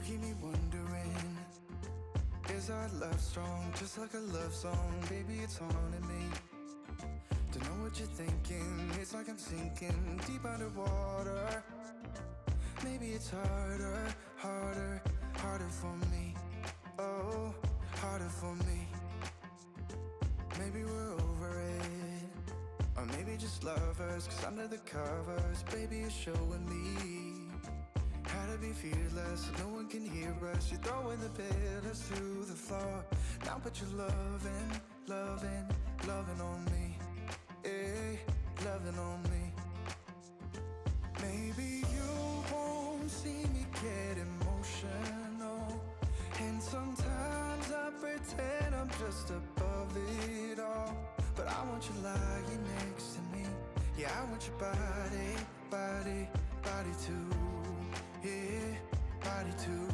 keep me wondering, is our love strong, just like a love song? Baby, it's haunting me. Don't know what you're thinking, it's like I'm sinking deep underwater. Maybe it's harder, harder, harder for me. Oh, harder for me. Maybe we're over it, or maybe just lovers, cause under the covers, baby, you're showing me how to be fearless, so no one can hear us. You're throwing the pillars through the floor. Now put your loving, loving, loving on me. Eh, loving on me. Maybe you won't see me get emotional, and sometimes I pretend I'm just above it all. But I want you lying next to me. Yeah, I want your body, body, body too. Yeah, body too.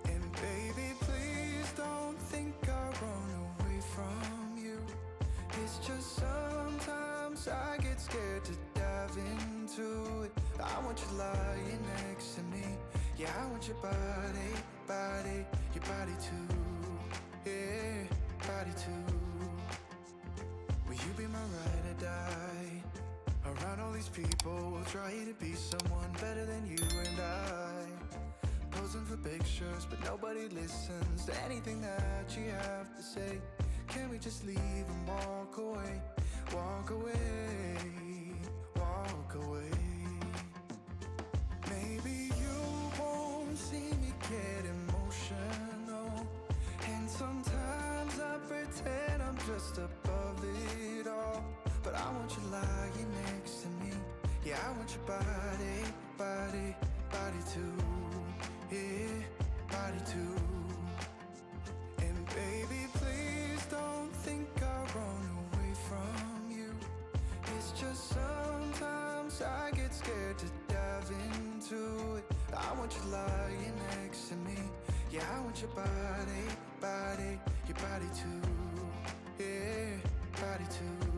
And baby, please don't think I run away from you. It's just sometimes I get scared to dive into it. I want you lying next to me. Yeah, I want your body, body, your body too. Yeah, body too. Will you be my ride or die? Around all these people, we'll try to be someone better than you and I. Posing for pictures, but nobody listens to anything that you have to say. Can we just leave and walk away? Walk away, walk away. Maybe you won't see me get emotional, and sometimes I pretend I'm just above it all. But I want you lying next to me. Yeah, I want your body, body, body too. Yeah, body too. And baby, please don't think I run away from you. It's just sometimes I get scared to dive into it. I want you lying next to me. Yeah, I want your body, body, your body too. Yeah, body too.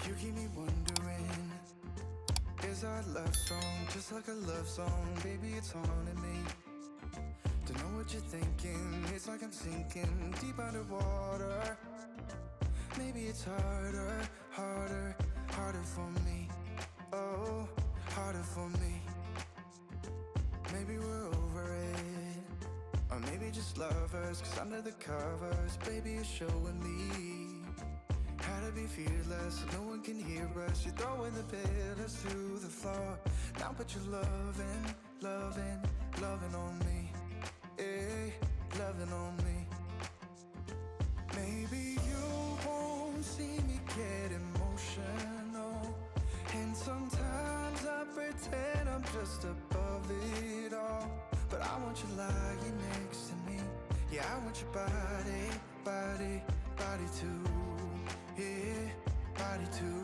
You keep me wondering, is our love strong, just like a love song? Baby, it's haunting me. Don't know what you're thinking, it's like I'm sinking deep underwater. Maybe it's harder, harder, harder for me. Oh, harder for me. Maybe we're over it, or maybe just lovers, cause under the covers, baby, you're showing me how to be fearless, so no one can hear us. You're throwing the pillars through the floor. Now put your loving, loving, loving on me. Eh, loving on me. Maybe you won't see me get emotional, and sometimes I pretend I'm just above it all. But I want you lying next to me. Yeah, I want your body, body, body too. Yeah, body too.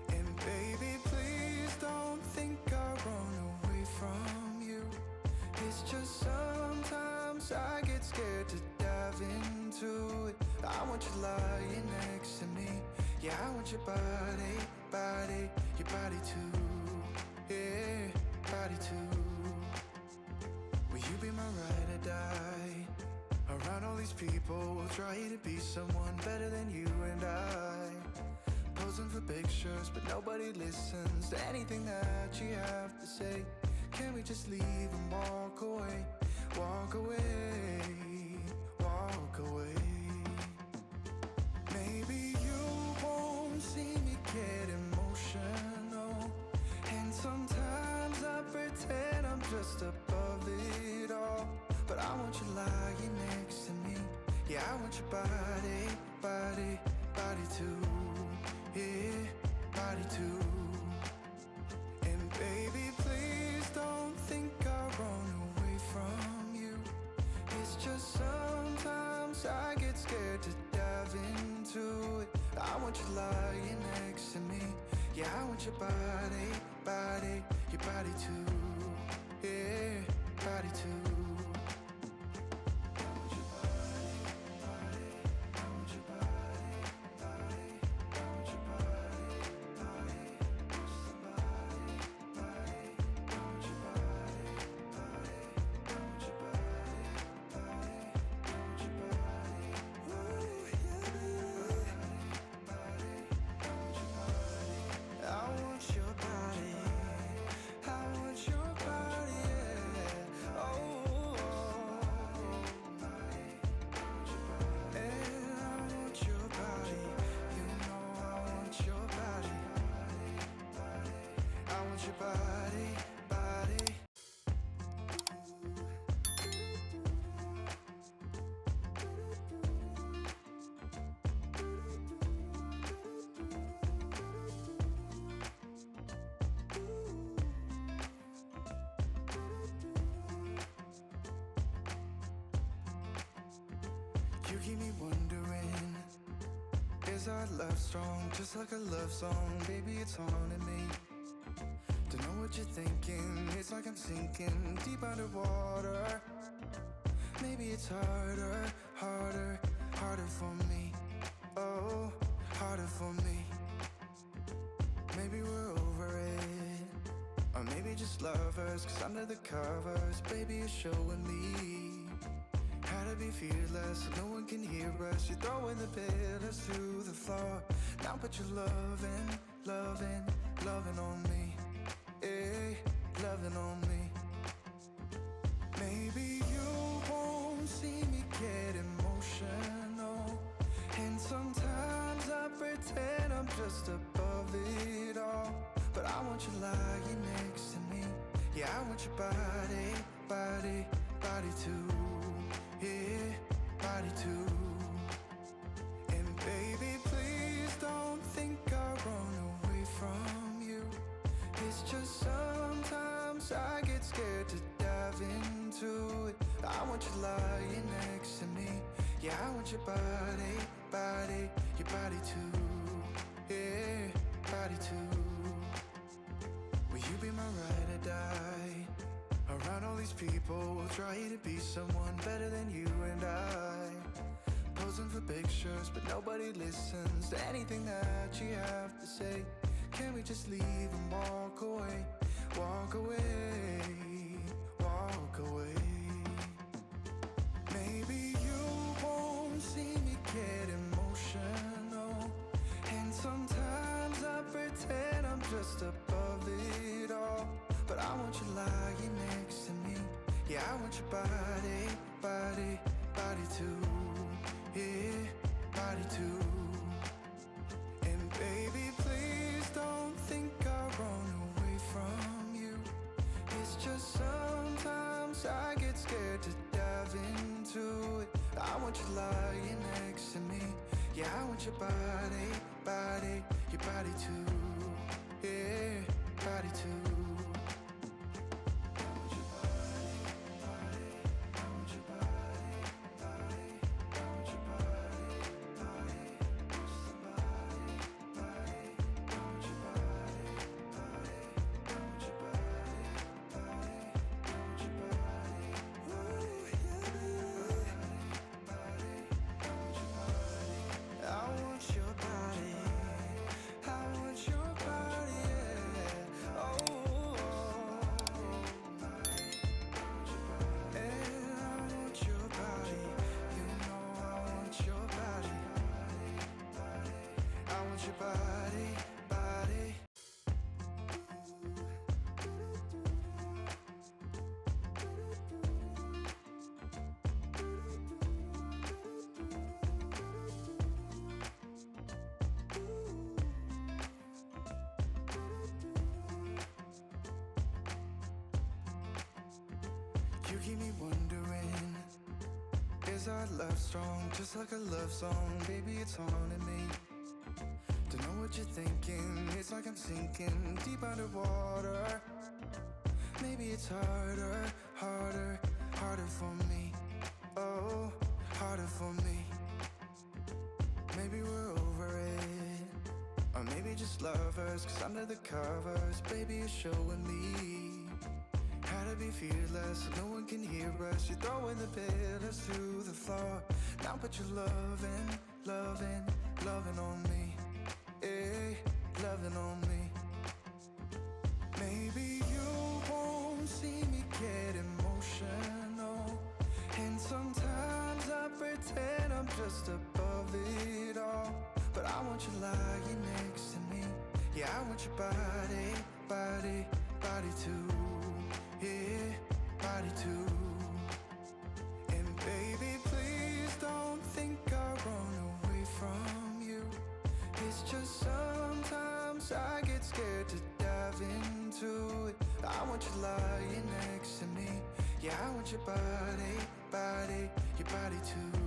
And baby, please don't think I run away from you. It's just sometimes I get scared to dive into it. I want you lying next to me. Yeah, I want your body, body, your body too. Yeah, body too. Will you be my ride or die? Around all these people, we'll try to be someone better than you and I. Posing for pictures, but nobody listens to anything that you have to say. Can we just leave and walk away? Walk away, walk away. Maybe you won't see me get emotional, and sometimes I pretend I'm just above it all. But I want you lying next to me. Yeah, I want your body, body, body too. Yeah, body too. And baby, please don't think I'll run away from you. It's just sometimes I get scared to dive into it. I want you lying next to me. Yeah, I want your body, body, your body too. Yeah, body too. You keep me wondering, is our love strong? Just like a love song, baby, it's haunting me. Don't know what you're thinking, it's like I'm sinking deep underwater. Maybe it's harder, harder, harder for me. Oh, harder for me. Maybe we're over it, or maybe just lovers, 'cause under the covers, baby, you're showing me how to be fearless, so no one can hear us. You're throwing the pillars through the floor. Now put your loving, loving, loving on me. Eh, loving on me. Maybe you won't see me get emotional, and sometimes I pretend I'm just above it all. But I want you lying next to me. Yeah, I want your body, body, body too. Yeah, body too. And baby, please don't think I'll run away from you. It's just sometimes I get scared to dive into it. I want you lying next to me. Yeah, I want your body, body, your body too. Yeah, body too. Will you be my ride or die? Around all these people, we'll try to be someone better than you and I. Posing for pictures, but nobody listens to anything that you have to say. Can we just leave and walk away? Walk away, walk away. Maybe you won't see me get emotional, and sometimes I pretend I'm just above it all. But I want you lying next to me. Yeah, I want your body, body, body too. Yeah, body too. And baby, please don't think I'll run away from you. It's just sometimes I get scared to dive into it. I want you lying next to me. Yeah, I want your body, body, your body too. Yeah, body too. keep me wondering, is our love strong, just like a love song? Baby, it's haunting me. Don't know what you're thinking, it's like I'm sinking deep underwater. Maybe it's harder, harder, harder for me. Oh, harder for me. Maybe we're over it, or maybe just lovers, cause under the covers, baby, you're showing me how to be fearless, so no one can hear us. You're throwing the pillars through the floor. Now put your loving, loving, loving on me. Eh, loving on me. Maybe you won't see me get emotional, and sometimes I pretend I'm just above it all. But I want you lying next to me. Yeah, I want your body, body, body too. Yeah, body too. And baby, please don't think I run away from you. It's just sometimes I get scared to dive into it. I want you lying next to me. Yeah, I want your body, body, your body too.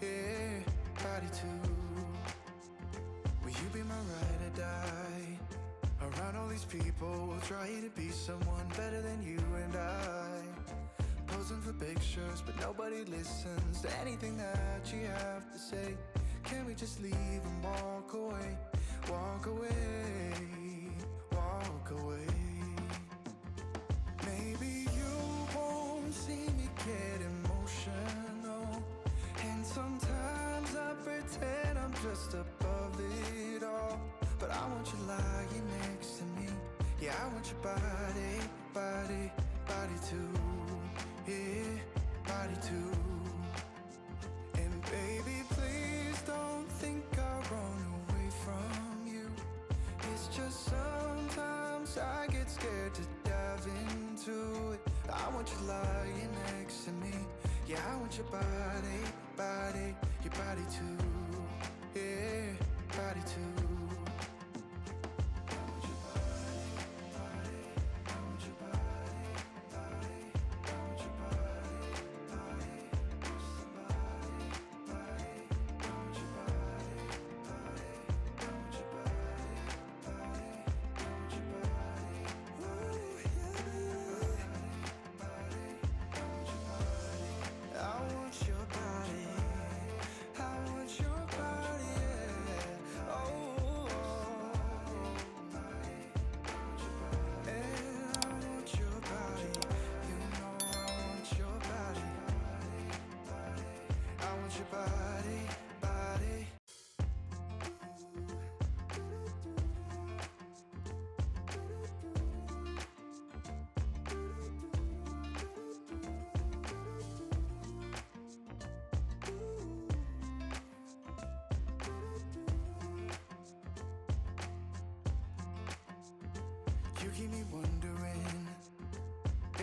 Yeah, body too. Will you be my ride or die? Around all these people, will try to be someone better than you and I. Posing for pictures, but nobody listens to anything that you have to say. Can we just leave and walk away? Walk away, walk away. Maybe you won't see me get emotional, and sometimes I pretend I'm just above it all. But I want you lying next to me. Yeah, I want your body, body, body too. Yeah, body too. And baby, please don't think I run away from you. It's just sometimes I get scared to dive into it. I want you lying next to me. Yeah, I want your body, body, your body too. Yeah, body too. You keep me wondering,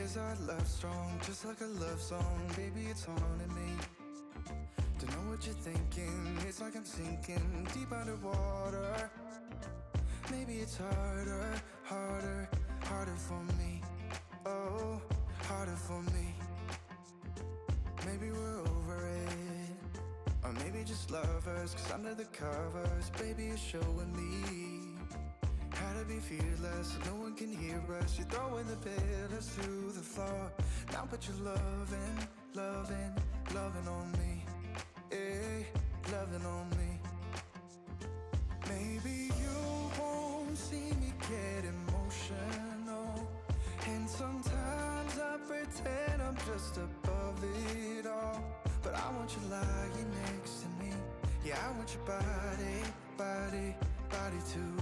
is our love strong, just like a love song? Baby, it's haunting me. Don't know what you're thinking, it's like I'm sinking deep underwater. Maybe it's harder, harder, harder for me. Oh, harder for me. Maybe we're over it, or maybe just lovers, cause under the covers, baby, you're showing me how to be fearless, so no one can hear us. You're throwing the pillars through the floor. Now put your loving, loving, loving on me. Eh, loving on me. Maybe you won't see me get emotional, and sometimes I pretend I'm just above it all. But I want you lying next to me. Yeah, I want your body, body, body too.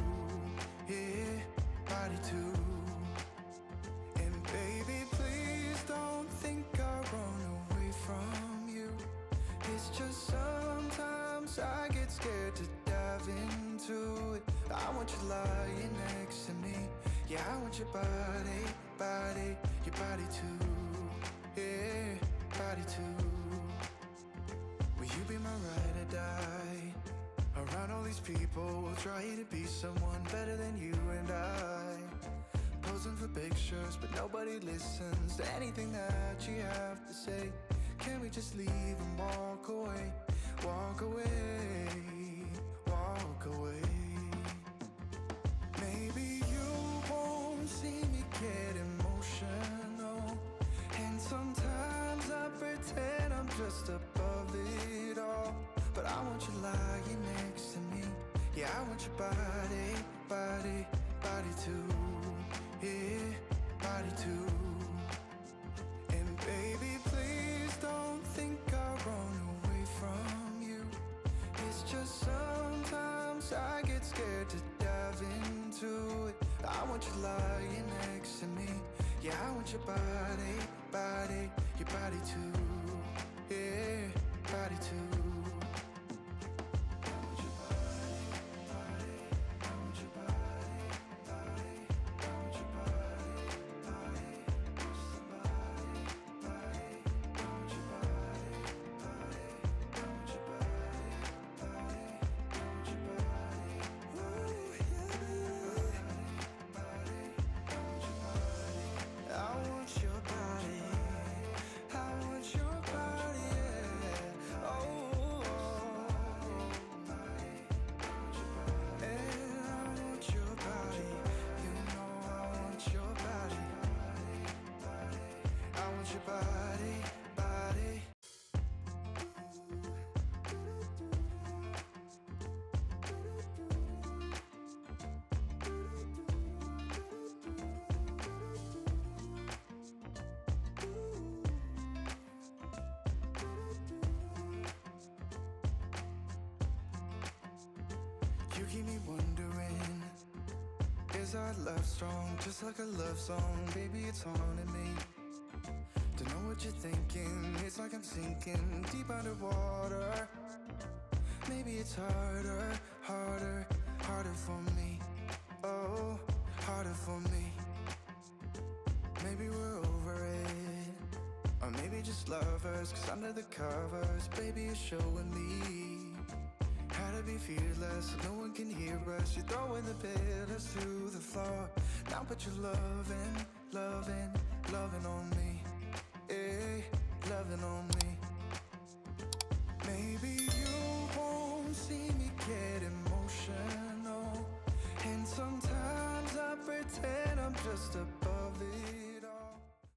Yeah, body too. And baby, please don't think I run away from you. It's just sometimes I get scared to dive into it. I want you lying next to me. Yeah, I want your body, body, your body too. Yeah, body too. Will you be my ride or die? Around all these people, will try to be someone better than you and I. posing for pictures, but nobody listens to anything that you have to say. Can we just leave and walk away? Walk away, walk away. Maybe you won't see me get emotional, and sometimes I pretend I'm just above it all. But I want you lying next to me. Yeah, I want your body, body, body too. Yeah, body too. And baby, please don't think I'll run away from you. It's just sometimes I get scared to dive into it. I want you lying next to me. Yeah, I want your body, body, your body too. Yeah, body too. You keep me wondering, is our love strong? Just like a love song, baby, it's haunting me. Don't know what you're thinking, it's like I'm sinking deep underwater. Maybe it's harder, harder, harder for me. Oh, harder for me. Maybe we're over it, or maybe just lovers, 'cause under the covers, baby, you're showing me how to be fearless, so no one can hear us. You're throwing the pillars through the floor. Now put your loving, loving, loving on me. Eh, loving on me. Maybe you won't see me get emotional, and sometimes